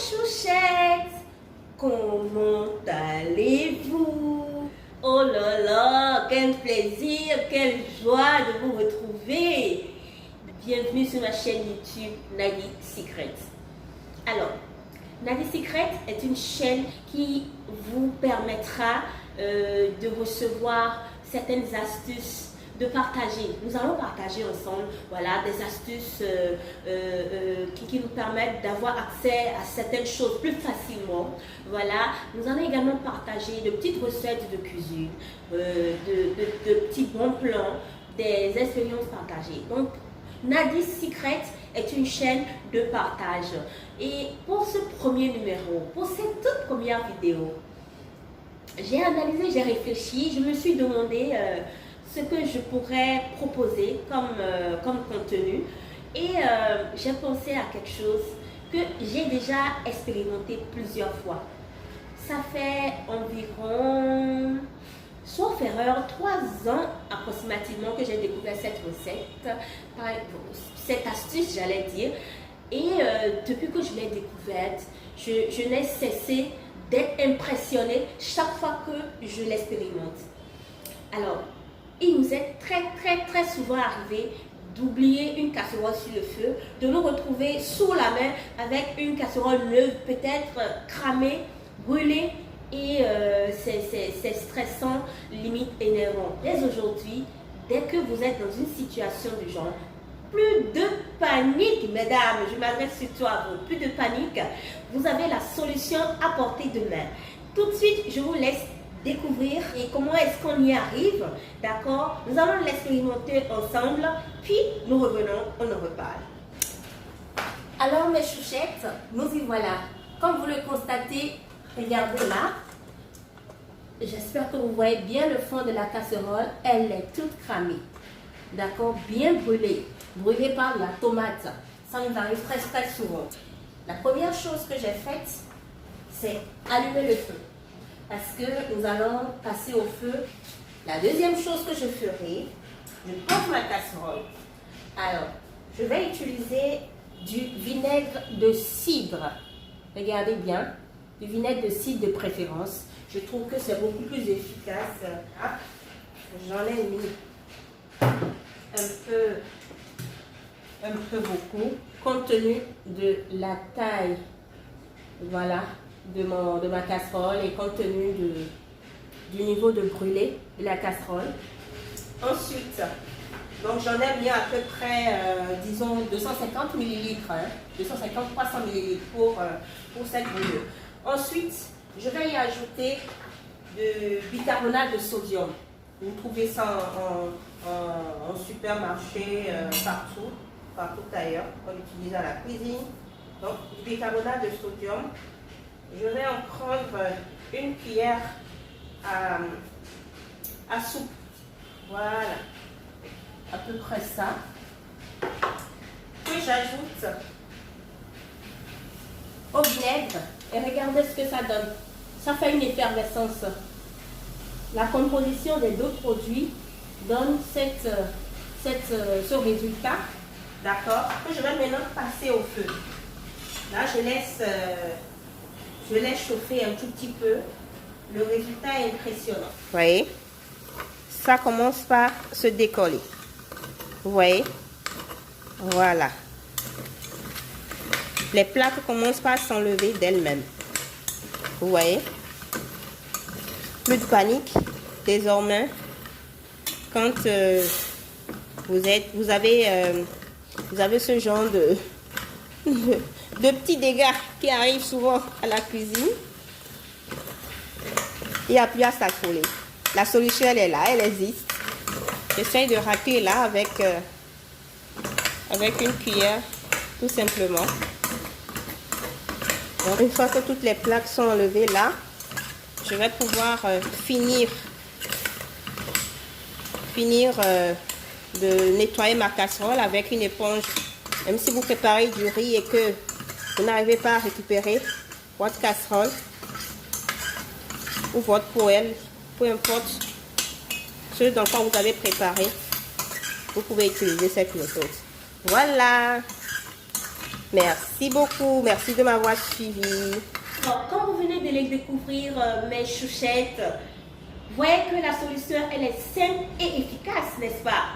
chouchettes, comment allez-vous? Oh là là, quel plaisir, quelle joie de vous retrouver. Bienvenue sur ma chaîne YouTube Nadi Secret. Alors, Nadi Secret est une chaîne qui vous permettra de recevoir certaines astuces, de partager. Nous allons partager ensemble, voilà, des astuces qui nous permettent d'avoir accès à certaines choses plus facilement. Voilà, nous allons également partager de petites recettes de cuisine, de petits bons plans, des expériences partagées. Donc, Nadi Secret est une chaîne de partage. Et pour ce premier numéro, pour cette toute première vidéo, j'ai analysé, j'ai réfléchi, je me suis demandé ce que je pourrais proposer comme contenu. Et j'ai pensé à quelque chose que j'ai déjà expérimenté plusieurs fois. Ça fait environ, sauf erreur, 3 ans approximativement que j'ai découvert cette recette, cette astuce j'allais dire. Et depuis que je l'ai découverte, je n'ai cessé d'être impressionnée chaque fois que je l'expérimente. Alors, il nous est très souvent arrivé d'oublier une casserole sur le feu, de nous retrouver sous la main avec une casserole neuve, peut-être cramée, brûlée, et c'est stressant, limite énervant. Dès aujourd'hui, dès que vous êtes dans une situation du genre, plus de panique, mesdames, je m'adresse surtout à vous, plus de panique, vous avez la solution à portée de main. Tout de suite, je vous laisse découvrir et comment est-ce qu'on y arrive, d'accord? Nous allons l'expérimenter ensemble, puis nous revenons, on en reparle. Alors mes chouchettes, nous y voilà. Comme vous le constatez, regardez là. J'espère que vous voyez bien le fond de la casserole, elle est toute cramée, d'accord? Bien brûlée, brûlée par la tomate. Ça nous arrive très souvent. La première chose que j'ai faite, c'est allumer le feu. Parce que nous allons passer au feu. La deuxième chose que je ferai, je pose ma casserole. Alors, je vais utiliser du vinaigre de cidre. Regardez bien, du vinaigre de cidre de préférence. Je trouve que c'est beaucoup plus efficace. J'en ai mis un peu beaucoup, compte tenu de la taille, voilà, de ma casserole et compte tenu du niveau de brûlé de la casserole. Ensuite, donc j'en ai mis à peu près, disons, 250 ml, 250-300 ml pour cette brûlure. Ensuite, je vais y ajouter de bicarbonate de sodium. Vous trouvez ça en supermarché, partout ailleurs. On l'utilise à la cuisine. Donc, du bicarbonate de sodium. Je vais en prendre une cuillère à soupe. Voilà. À peu près ça. Puis j'ajoute au vinaigre. Et regardez ce que ça donne. Ça fait une effervescence. La composition des deux produits donne ce résultat. D'accord? Que je vais maintenant passer au feu. Là, je laisse chauffer un tout petit peu. Le résultat est impressionnant. Vous voyez? Ça commence par se décoller. Vous voyez? Voilà. Les plaques commencent par s'enlever d'elles-mêmes. Vous voyez? Plus de panique. Désormais, quand vous avez ce genre de petits dégâts qui arrivent souvent à la cuisine, il n'y a plus à s'affoler. La solution, elle est là, elle existe. J'essaie de râper là avec une cuillère, tout simplement. Donc, une fois que toutes les plaques sont enlevées là, je vais pouvoir finir de nettoyer ma casserole avec une éponge. Même si vous préparez du riz et que vous n'arrivez pas à récupérer votre casserole ou votre poêle, peu importe ce dans quoi vous avez préparé, vous pouvez utiliser cette méthode. Voilà. Merci beaucoup. Merci de m'avoir suivi. Alors, quand vous venez de les découvrir, mes chouchettes, voyez que la solution, elle est simple et efficace, n'est-ce pas?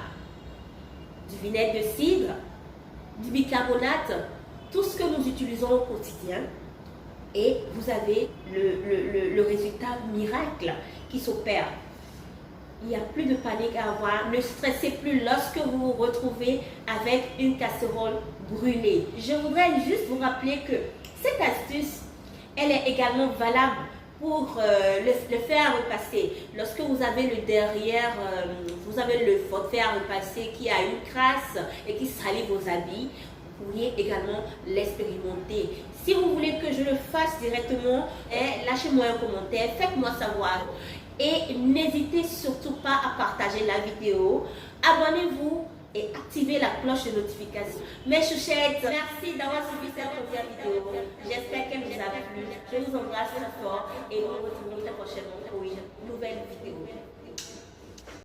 Du vinaigre de cidre, du bicarbonate, tout ce que nous utilisons au quotidien. Et vous avez le résultat miracle qui s'opère. Il n'y a plus de panique à avoir. Ne stressez plus lorsque vous vous retrouvez avec une casserole brûlée. Je voudrais juste vous rappeler que cette astuce, elle est également valable pour le fer à repasser. Lorsque vous avez le derrière, vous avez votre fer à repasser qui a une crasse et qui salit vos habits, vous pourriez également l'expérimenter. Si vous voulez que je le fasse directement, lâchez-moi un commentaire, faites-moi savoir. Et n'hésitez surtout pas à partager la vidéo. Abonnez-vous et activez la cloche de notification. Mes chouchettes, merci d'avoir suivi cette première vidéo. J'espère qu'elle vous a plu. Je vous embrasse très fort et nous nous retrouvons très prochainement pour une nouvelle